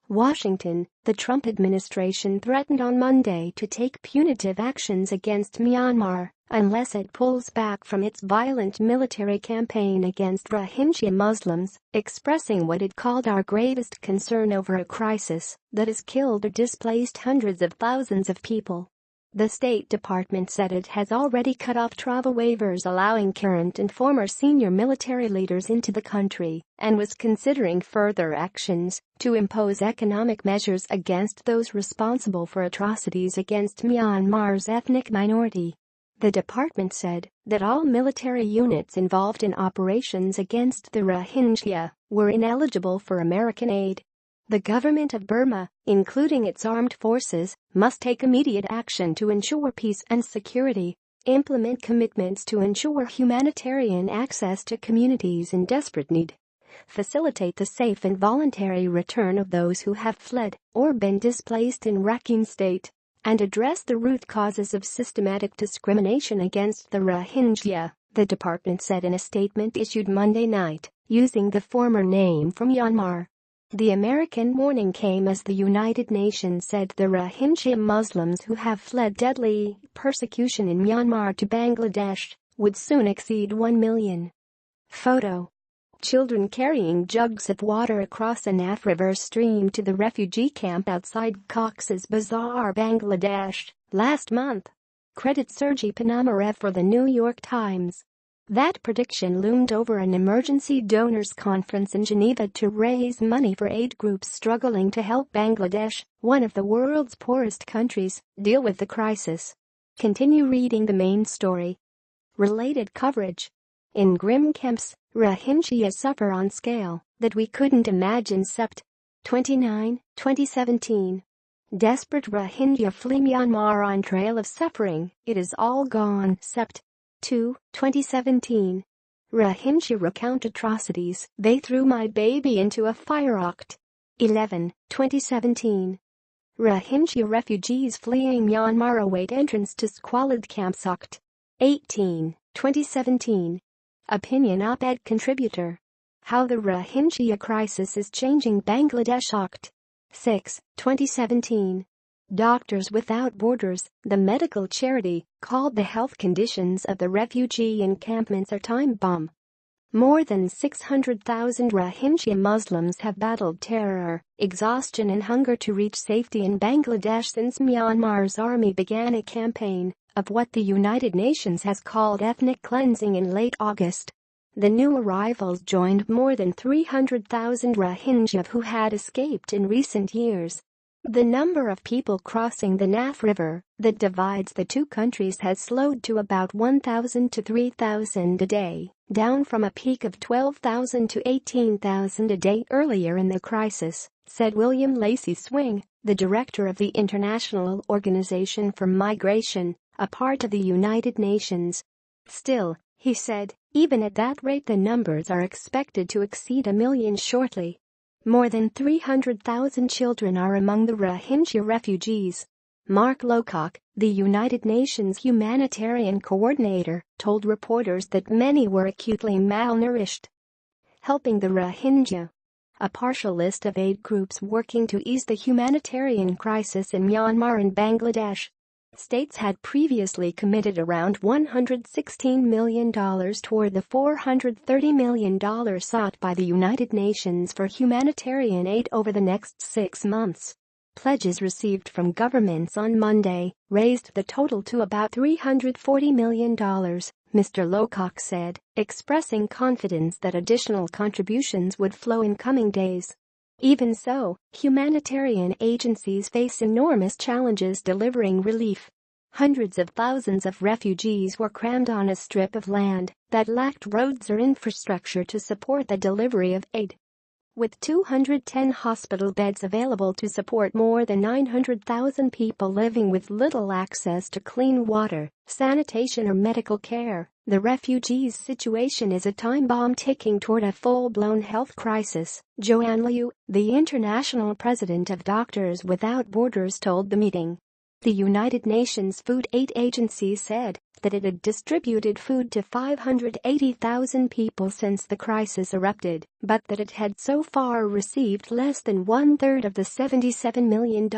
Washington, the Trump administration threatened on Monday to take punitive actions against Myanmar unless it pulls back from its violent military campaign against Rohingya Muslims, expressing what it called our gravest concern over a crisis that has killed or displaced hundreds of thousands of people. The State Department said it has already cut off travel waivers allowing current and former senior military leaders into the country and was considering further actions to impose economic measures against those responsible for atrocities against Myanmar's ethnic minority. The department said that all military units involved in operations against the Rohingya were ineligible for American aid. The government of Burma, including its armed forces, must take immediate action to ensure peace and security, implement commitments to ensure humanitarian access to communities in desperate need, facilitate the safe and voluntary return of those who have fled or been displaced in Rakhine State, and address the root causes of systematic discrimination against the Rohingya, the department said in a statement issued Monday night, using the former name from Myanmar. The American warning came as the United Nations said the Rohingya Muslims who have fled deadly persecution in Myanmar to Bangladesh would soon exceed 1 million. Photo. Children carrying jugs of water across a Naf River stream to the refugee camp outside Cox's Bazar, Bangladesh, last month. Credit Sergei Ponomarev for the New York Times. That prediction loomed over an emergency donors conference in Geneva to raise money for aid groups struggling to help Bangladesh, one of the world's poorest countries, deal with the crisis. Continue reading the main story. Related coverage. In grim camps, Rohingya suffer on scale that we couldn't imagine. Sept. 29, 2017. Desperate Rohingya flee Myanmar on trail of suffering, it is all gone. Sept. 2, 2017. Rohingya recount atrocities, they threw my baby into a fire. Oct. 11, 2017. Rohingya refugees fleeing Myanmar await entrance to squalid camps. Oct. 18, 2017. Opinion op-ed contributor. How the Rohingya crisis is changing Bangladesh. Oct. 6, 2017. Doctors Without Borders, the medical charity, called the health conditions of the refugee encampments a time bomb. More than 600,000 Rohingya Muslims have battled terror, exhaustion and hunger to reach safety in Bangladesh since Myanmar's army began a campaign of what the United Nations has called ethnic cleansing in late August. The new arrivals joined more than 300,000 Rohingya who had escaped in recent years. The number of people crossing the Naf River that divides the two countries has slowed to about 1,000 to 3,000 a day, down from a peak of 12,000 to 18,000 a day earlier in the crisis, said William Lacey Swing, the director of the International Organization for Migration, a part of the United Nations. Still, he said, even at that rate the numbers are expected to exceed 1 million shortly. More than 300,000 children are among the Rohingya refugees. Mark Lowcock, the United Nations humanitarian coordinator, told reporters that many were acutely malnourished. Helping the Rohingya. A partial list of aid groups working to ease the humanitarian crisis in Myanmar and Bangladesh. States had previously committed around $116 million toward the $430 million sought by the United Nations for humanitarian aid over the next 6 months. Pledges received from governments on Monday raised the total to about $340 million, Mr. Lowcock said, expressing confidence that additional contributions would flow in coming days. Even so, humanitarian agencies face enormous challenges delivering relief. Hundreds of thousands of refugees were crammed on a strip of land that lacked roads or infrastructure to support the delivery of aid. With 210 hospital beds available to support more than 900,000 people living with little access to clean water, sanitation or medical care, the refugees' situation is a time bomb ticking toward a full-blown health crisis, Joanne Liu, the international president of Doctors Without Borders, told the meeting. The United Nations Food Aid Agency said that it had distributed food to 580,000 people since the crisis erupted, but that it had so far received less than one-third of the $77 million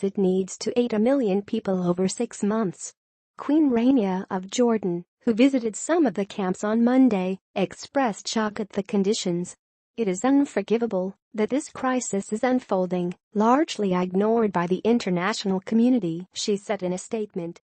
it needs to aid 1 million people over 6 months. Queen Rania of Jordan, who visited some of the camps on Monday, expressed shock at the conditions. "It is unforgivable that this crisis is unfolding, largely ignored by the international community," she said in a statement.